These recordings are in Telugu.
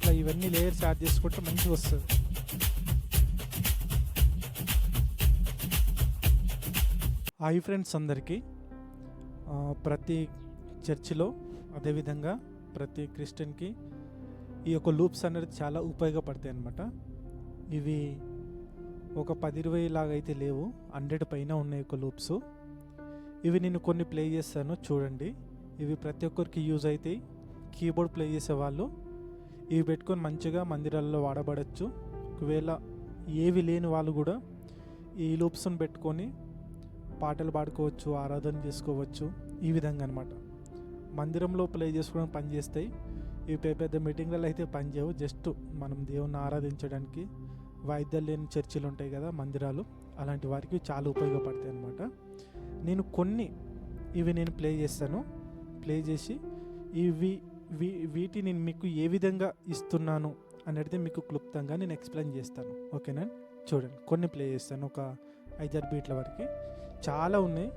ఇట్లా ఇవన్నీ లేయర్స్ యాడ్ చేసుకుంటే మంచిగా వస్తుంది. హాయ్ ఫ్రెండ్స్ అందరికీ. ప్రతి చర్చిలో అదేవిధంగా ప్రతి క్రిస్టియన్కి ఈ యొక్క లూప్స్ అనేది చాలా ఉపయోగపడతాయి అన్నమాట. ఇవి ఒక 10-20 లాగా అయితే లేవు, 100 పైన ఉన్నాయి ఒక లూప్స్. ఇవి నేను కొన్ని ప్లే చేస్తాను చూడండి. ఇవి ప్రతి ఒక్కరికి యూజ్ అవుతాయి. కీబోర్డ్ ప్లే చేసేవాళ్ళు ఇవి పెట్టుకొని మంచిగా మందిరాల్లో వాడబడచ్చు. ఒకవేళ ఏవి లేని వాళ్ళు కూడా ఈ లూప్స్ని పెట్టుకొని పాటలు పాడుకోవచ్చు, ఆరాధన చేసుకోవచ్చు. ఈ విధంగా అనమాట మందిరంలో ప్లే చేసుకోవడానికి పనిచేస్తాయి. ఇవి పెద్ద మీటింగ్లలో అయితే పనిచేయవు. జస్ట్ మనం దేవుణ్ణి ఆరాధించడానికి వాయిద్యాలు లేని చర్చిలు ఉంటాయి కదా, మందిరాలు, అలాంటి వారికి చాలా ఉపయోగపడతాయి అన్నమాట. నేను కొన్ని నేను ప్లే చేస్తాను. ప్లే చేసి వీటి నేను మీకు ఏ విధంగా ఇస్తున్నాను అనేది మీకు క్లుప్తంగా నేను ఎక్స్ప్లెయిన్ చేస్తాను. ఓకేనా? చూడండి, కొన్ని ప్లే చేస్తాను, ఒక 5-6 బీట్ల వరకు. చాలా ఉన్నాయి.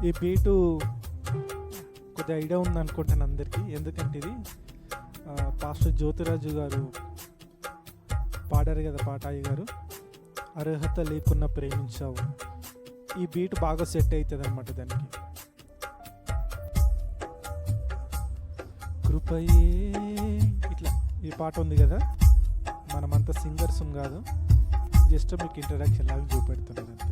ఈ బీటు కొద్దిగా ఐడియా ఉంది అనుకుంటాను అందరికీ. ఎందుకంటే ఇది పాస్టర్ జ్యోతిరాజు గారు పాడారు కదా పాట. అయ్యగారు అర్హత లేకున్నా ప్రేమించావు. ఈ బీట్ బాగా సెట్ అవుతుంది అనమాట దానికి. కృపయే ఇట్లా ఈ పాట ఉంది కదా, మనమంతా సింగర్స్ కాదు, జస్ట్ మీకు ఇంట్రడక్షన్ లాగా చూపెడుతున్నది అంతే.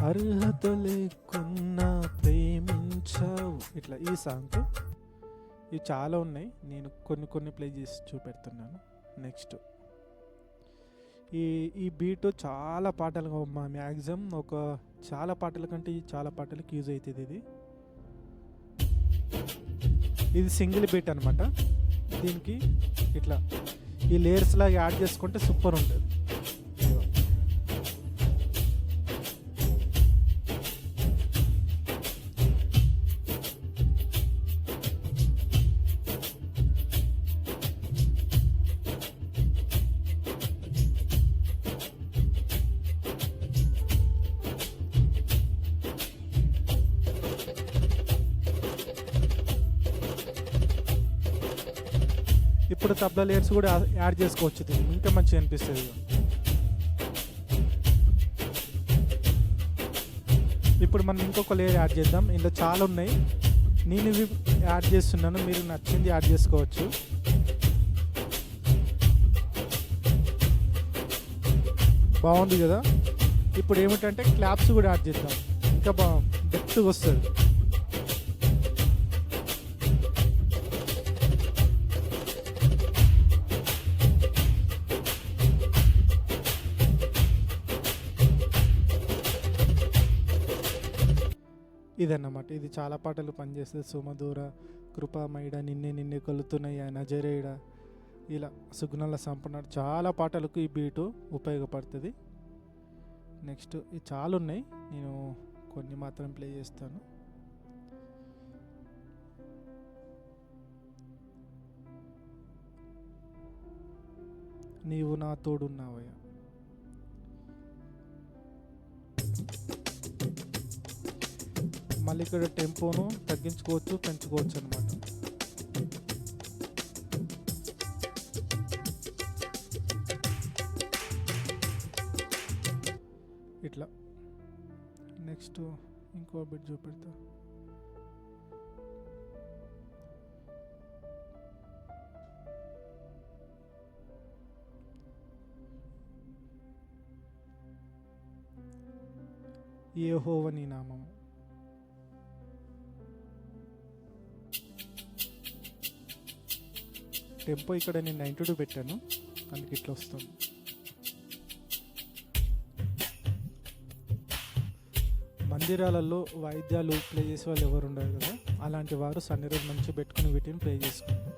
అర్హత లేకున్నా ప్రేమించావు, ఇట్లా ఈ సాంగ్. ఇవి చాలా ఉన్నాయి, నేను కొన్ని ప్లే చేసి చూపెడుతున్నాను. నెక్స్ట్ ఈ బీటు చాలా పాటలు, మ్యాక్సిమం ఒక చాలా పాటల కంటే చాలా పాటలకు యూజ్ అవుతుంది. ఇది సింగిల్ బీట్ అనమాట. దీనికి ఇట్లా ఈ లేయర్స్ లాగా యాడ్ చేసుకుంటే సూపర్ ఉంటుంది. ఇప్పుడు తబలా లేయర్స్ కూడా యాడ్ చేసుకోవచ్చు, ఇంకా మంచిగా అనిపిస్తుంది. ఇప్పుడు మనం ఇంకొక లేయర్ యాడ్ చేద్దాం. ఇందులో చాలా ఉన్నాయి, నేను ఇవి యాడ్ చేస్తున్నాను, మీరు నచ్చింది యాడ్ చేసుకోవచ్చు. బాగుంది కదా. ఇప్పుడు ఏమిటంటే క్లాప్స్ కూడా యాడ్ చేద్దాం, ఇంకా డెప్త్గా వస్తుంది. ఇదన్నమాట. ఇది చాలా పాటలు పనిచేస్తుంది. సుమధుర, కృపామయుడ, నిన్నే కొలుతున్నాయి, నజరేయుడ, ఇలా సుగుణాల సంపన్న, చాలా పాటలకు ఈ బీటు ఉపయోగపడుతుంది. నెక్స్ట్ ఇది చాలా ఉన్నాయి, నేను కొన్ని మాత్రం ప్లే చేస్తాను. నీవు నా తోడున్నావయ్యా. మళ్ళీ ఇక్కడ టెంపోను తగ్గించుకోవచ్చు, పెంచుకోవచ్చు అనమాట. ఇట్లా నెక్స్ట్ ఇంకో బిట్ చూపెడతా. యెహోవా నీ నామము. టెంపో ఇక్కడ నేను 92 పెట్టాను, అందుకే ఇట్లా వస్తుంది. మందిరాలలో వాయిద్యాలు ప్లే చేసే వాళ్ళు ఎవరు ఉండరు కదా, అలాంటి వారు సన్నీ రోజు మంచిగా పెట్టుకుని వీటిని ప్లే చేసుకోండి.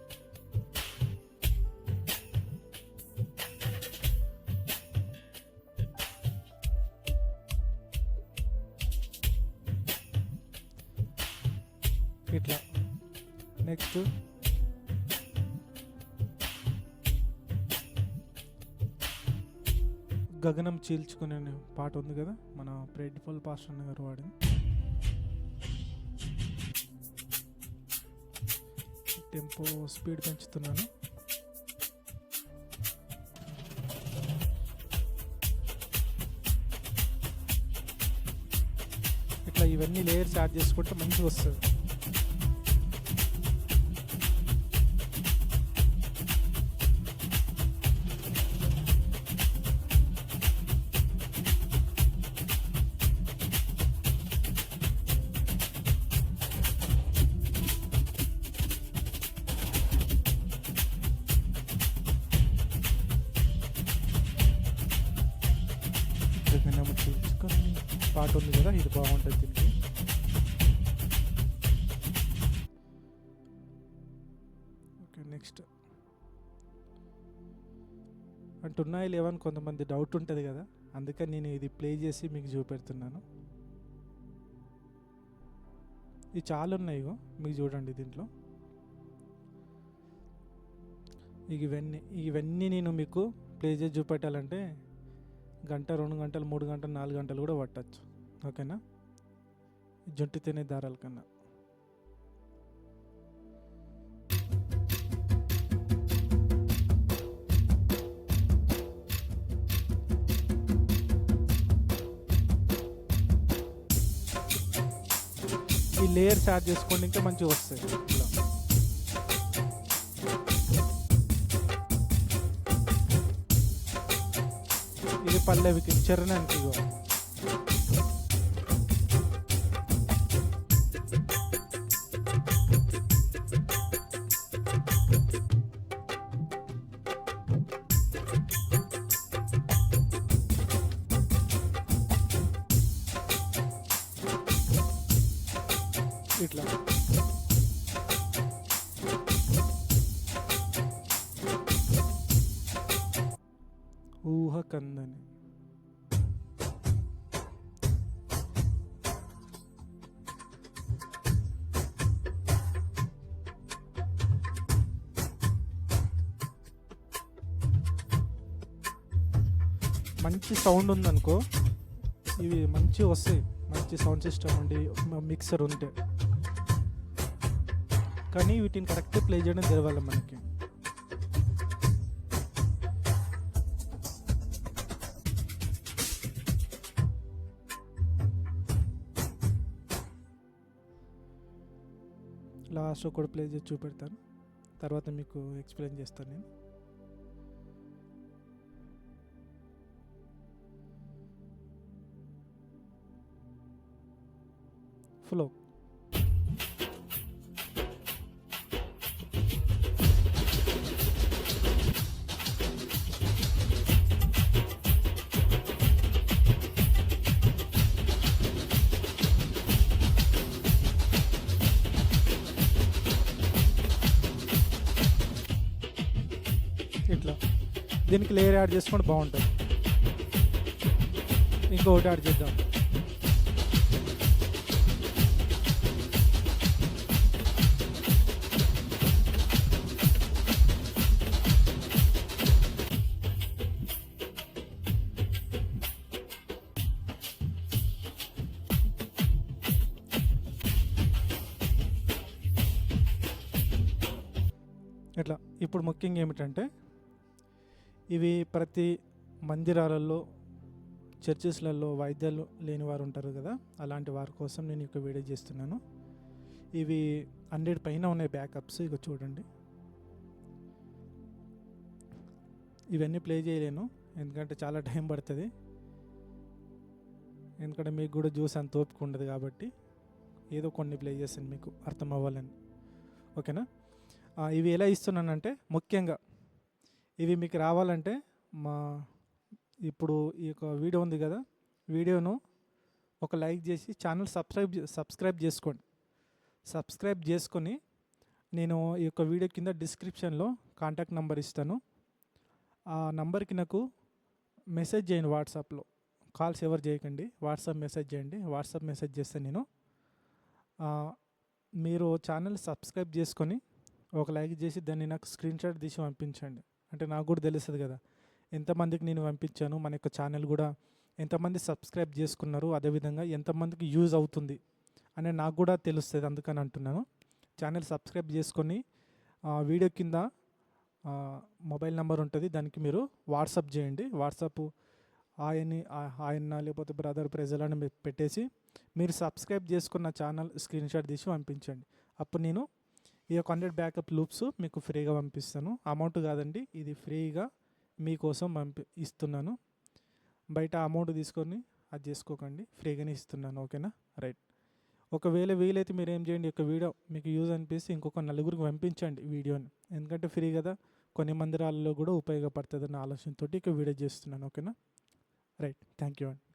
ఇట్లా నెక్స్ట్ గగనం చీల్చుకునే పాట ఉంది కదా, మన ప్రేడిఫుల్ పాస్టర్ అన్న గారు వాడింది. టెంపో స్పీడ్ పెంచుతున్నాను. ఇట్లా ఇవన్నీ లేయర్స్ యాడ్ చేసుకుంటే మంచిగా వస్తుంది. గగనము చీల్చుకొని పాట ఉంది కదా, ఇది బాగుంటుంది దీనికి. ఓకే నెక్స్ట్ అంటున్నాయి లేవని కొంతమంది డౌట్ ఉంటుంది కదా, అందుకని నేను ఇది ప్లే చేసి మీకు చూపెడుతున్నాను. ఇవి చాలా ఉన్నాయి మీకు చూడండి దీంట్లో. ఇవన్నీ నేను మీకు ప్లే చేసి చూపెట్టాలంటే గంట, 2 గంటలు, 3 గంటలు, 4 గంటలు కూడా పట్టచ్చు. ఓకేనా, జుట్టు తినే దారాల కన్నా. ఈ లేయర్స్ యాడ్ చేసుకోండి, ఇంకా మంచిగా వస్తాయి. ఇలా ఇది పల్లవికి చరణానికి ఇట్లా ఊహ కందని. మంచి సౌండ్ ఉందనుకో, ఇవి మంచి వస్తాయి. మంచి సౌండ్ సిస్టమ్ ఉండి మిక్సర్ ఉంటే, కానీ వీటిని కరెక్ట్ ప్లే చేయడం తెలవాలి మనకి. లాస్ట్ కూడా ప్లే చేసి చూపెడతాను, తర్వాత మీకు ఎక్స్ప్లెయిన్ చేస్తాను నేను. ఫ్లో ఇట్లా దీనికి లేయర్ యాడ్ చేసుకుంటే బాగుంటుంది. ఇంకొకటి యాడ్ చేద్దాం. ఇట్లా ఇప్పుడు ముఖ్యంగా ఏమిటంటే, ఇవి ప్రతి మందిరాలలో, చర్చెస్లలో వాయిద్యాలు లేని వారు ఉంటారు కదా, అలాంటి వారి కోసం నేను ఇక వీడియో చేస్తున్నాను. ఇవి 100 పైన ఉన్నాయి బ్యాకప్స్. ఇక చూడండి, ఇవన్నీ ప్లే చేయలేను ఎందుకంటే చాలా టైం పడుతుంది, ఎందుకంటే మీకు కూడా జ్యూస్ అంత ఓపిక ఉండదు కాబట్టి ఏదో కొన్ని ప్లే చేస్తాను మీకు అర్థం అవ్వాలని. ఓకేనా, ఇవి ఎలా ఇస్తున్నానంటే, ముఖ్యంగా ఇవి మీకు రావాలంటే ఇప్పుడు ఈ యొక్క వీడియో ఉంది కదా, వీడియోను ఒక లైక్ చేసి ఛానల్ సబ్స్క్రైబ్ చేసుకోండి. సబ్స్క్రైబ్ చేసుకొని నేను ఈ యొక్క వీడియో కింద డిస్క్రిప్షన్లో కాంటాక్ట్ నెంబర్ ఇస్తాను. ఆ నంబర్కి నాకు మెసేజ్ చేయండి. వాట్సాప్లో కాల్స్ ఎవరు చేయకండి, వాట్సాప్ మెసేజ్ చేయండి. వాట్సాప్ మెసేజ్ చేస్తే నేను మీరు ఛానల్ సబ్స్క్రైబ్ చేసుకొని ఒక లైక్ చేసి దాన్ని నాకు స్క్రీన్ షాట్ తీసి పంపించండి. అంటే నాకు కూడా తెలుస్తుంది కదా ఎంతమందికి నేను పంపించాను, మన యొక్క ఛానల్ కూడా ఎంతమంది సబ్స్క్రైబ్ చేసుకున్నారు, అదేవిధంగా ఎంతమందికి యూజ్ అవుతుంది అని నాకు కూడా తెలుస్తుంది. అందుకని అంటున్నాను. ఛానల్ సబ్స్క్రైబ్ చేసుకొని వీడియో కింద మొబైల్ నెంబర్ ఉంటుంది, దానికి మీరు వాట్సాప్ చేయండి. వాట్సాప్ ఆయన లేకపోతే బ్రదర్ ప్రెజల్ అని పెట్టేసి మీరు సబ్స్క్రైబ్ చేసుకున్న ఛానల్ స్క్రీన్ షాట్ తీసి పంపించండి. అప్పుడు నేను ఈ యొక్క 100 బ్యాకప్ లూప్స్ మీకు ఫ్రీగా పంపిస్తాను. అమౌంట్ కాదండి, ఇది ఫ్రీగా మీకోసం ఇస్తున్నాను. బయట అమౌంట్ తీసుకొని అది చేసుకోకండి, ఫ్రీగానే ఇస్తున్నాను. ఓకేనా? రైట్. ఒకవేళ వీలైతే మీరు ఏం చేయండి, ఒక వీడియో మీకు యూజ్ అనిపిస్తే ఇంకొక నలుగురికి పంపించండి వీడియోని. ఎందుకంటే ఫ్రీ కదా, కొన్ని మందిరాల్లో కూడా ఉపయోగపడుతుంది అన్న ఆలోచనతోటి ఇక వీడియో చేస్తున్నాను. ఓకేనా? రైట్. థ్యాంక్ యూ అండి.